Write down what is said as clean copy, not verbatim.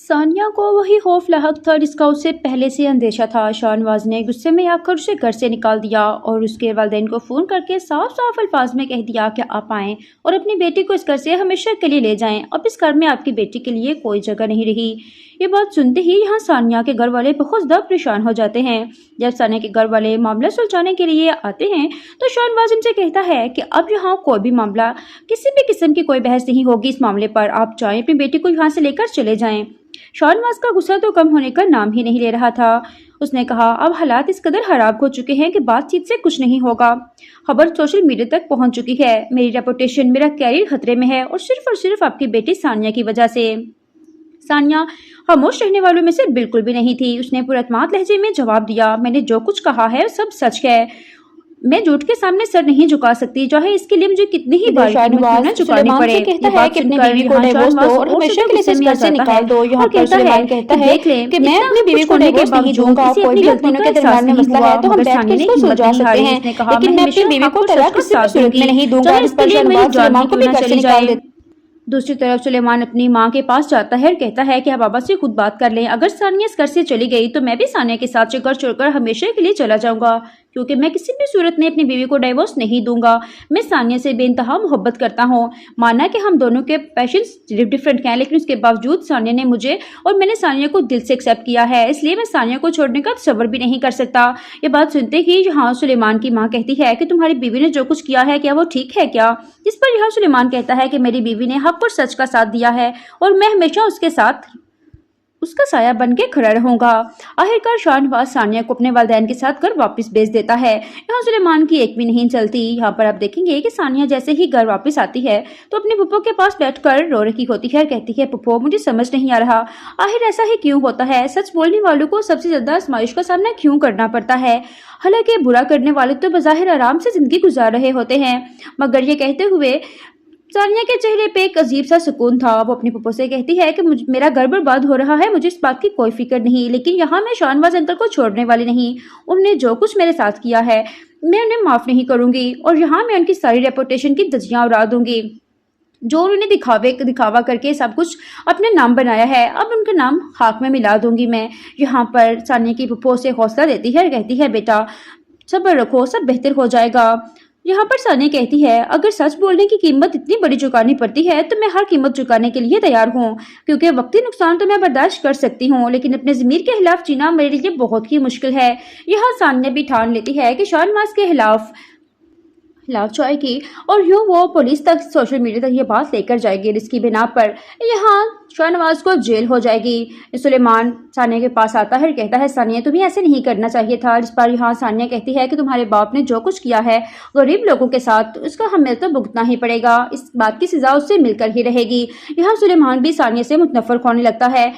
सानिया को वही खौफ लाहक था जिसका उसे पहले से अंदेशा था। शाहनवाज ने गुस्से में आकर उसे घर से निकाल दिया और उसके वालिदैन को फ़ोन करके साफ साफ अल्फाज में कह दिया कि आप आएँ और अपनी बेटी को इस घर से हमेशा के लिए ले जाएं। अब इस घर में आपकी बेटी के लिए कोई जगह नहीं रही। ये बात सुनते ही यहाँ सानिया के घर वाले बहुत ज़्यादा परेशान हो जाते हैं। जब सानिया के घर वाले मामला सुलझाने के लिए आते हैं तो शाहनवाज उनसे कहता है कि अब यहाँ कोई भी मामला, किसी भी किस्म की कोई बहस नहीं होगी इस मामले पर। आप चाहें अपनी बेटी को यहाँ से लेकर चले जाएं। शाहनवाज का गुस्सा तो कम होने का नाम ही नहीं ले रहा था। उसने कहा, अब हालात इस कदर खराब हो चुके हैं कि बातचीत से कुछ नहीं होगा। खबर सोशल मीडिया तक पहुंच चुकी है। मेरी रेपुटेशन, मेरा कैरियर खतरे में है और सिर्फ आपकी बेटी सानिया की वजह से। सानिया खामोश रहने वालों में से बिल्कुल भी नहीं थी। उसने पुरअतमाद लहजे में जवाब दिया, मैंने जो कुछ कहा है सब सच है। मैं झूठ के सामने सर नहीं झुका सकती, चाहे इसके लिए मुझे कितनी ही बार कीमत चुकानी पड़े। कहता है कि अपनी बीवी को डिवोर्स दो और हमेशा के लिए इस घर से निकाल दो। यहाँ पर सुलेमान कहता है कि मैं अपनी बीवी को डिवोर्स नहीं दूंगा। कोई भी अपनों के दरमियान में मसला है तो हम बैठ कर इसको सुलझा सकते हैं, लेकिन मैं अपनी बीवी को तलाक किसी भी सूरत में नहीं दूंगा। इस पर शाहनवाज सुलेमान को भी घर से निकाल देता है। दूसरी तरफ सुलेमान अपनी माँ के पास जाता है और कहता है कि आप बाबा से खुद बात कर लें। अगर सानिया इस घर से चली गई तो मैं भी सानिया के साथ घर छोड़कर हमेशा के लिए चला जाऊंगा, क्योंकि मैं किसी भी सूरत में अपनी बीवी को डाइवोर्स नहीं दूंगा। मैं सानिया से बेइंतहा मोहब्बत करता हूँ। माना कि हम दोनों के पैशंस डिफरेंट हैं, लेकिन उसके बावजूद सानिया ने मुझे और मैंने सानिया को दिल से एक्सेप्ट किया है, इसलिए मैं सानिया को छोड़ने का तसव्वुर भी नहीं कर सकता। ये बात सुनते ही यहाँ सुलेमान की माँ कहती है कि तुम्हारी बीवी ने जो कुछ किया है क्या वो ठीक है क्या? इस पर यहाँ सुलेमान कहता है कि मेरी बीवी ने हक और सच का साथ दिया है और मैं हमेशा उसके साथ उसका साया बन के खड़ा रहूंगा। आखिरकार शाहनवाज सानिया को अपने वालिदैन के साथ घर वापस भेज देता है। यहाँ सुलेमान की एक भी नहीं चलती। यहाँ पर आप देखेंगे कि सानिया जैसे ही घर वापस आती है तो अपने पुप्पो के पास बैठकर रो रही होती है। कहती है, पुप्पो मुझे समझ नहीं आ रहा, आखिर ऐसा ही क्यों होता है? सच बोलने वालों को सबसे ज्यादा आजमाइश का सामना क्यों करना पड़ता है? हालांकि बुरा करने वाले तो बज़ाहिर आराम से जिंदगी गुजार रहे होते हैं। मगर ये कहते हुए सानिया के चेहरे पे एक अजीब सा सुकून था। वो अपने पप्पो से कहती है कि मेरा घर बर्बाद हो रहा है, मुझे इस बात की कोई फिक्र नहीं, लेकिन यहाँ मैं शाहनवाज अंकल को छोड़ने वाली नहीं। उन्होंने जो कुछ मेरे साथ किया है मैं उन्हें माफ़ नहीं करूँगी और यहाँ मैं उनकी सारी रेपुटेशन की धज्जियाँ उड़ा दूंगी। जो उन्होंने दिखावा करके सब कुछ अपने नाम बनाया है, अब उनका नाम खाक में मिला दूंगी मैं। यहाँ पर सानिया की पप्पो से हौसला देती है और कहती है, बेटा सब्र रखो, सब बेहतर हो जाएगा। यहाँ पर सानिया कहती है, अगर सच बोलने की कीमत इतनी बड़ी चुकानी पड़ती है तो मैं हर कीमत चुकाने के लिए तैयार हूँ, क्योंकि वक्ती नुकसान तो मैं बर्दाश्त कर सकती हूँ, लेकिन अपने ज़मीर के खिलाफ जीना मेरे लिए बहुत ही मुश्किल है। यहाँ सानिया भी ठान लेती है कि शाहनवाज के खिलाफ जाएगी और यूँ वो पुलिस तक, सोशल मीडिया तक ये बात लेकर जाएगी, जिसकी बिना पर यहाँ शाहनवाज को जेल हो जाएगी। सुलेमान सानिया के पास आता है और कहता है, सानिया तुम्हें ऐसे नहीं करना चाहिए था। जिस पर यहाँ सानिया कहती है कि तुम्हारे बाप ने जो कुछ किया है गरीब लोगों के साथ उसका हमें तो भुगतना ही पड़ेगा, इस बात की सजा उससे मिलकर ही रहेगी। यहाँ सुलेमान भी सानिया से मुतनफ़र होने लगता है।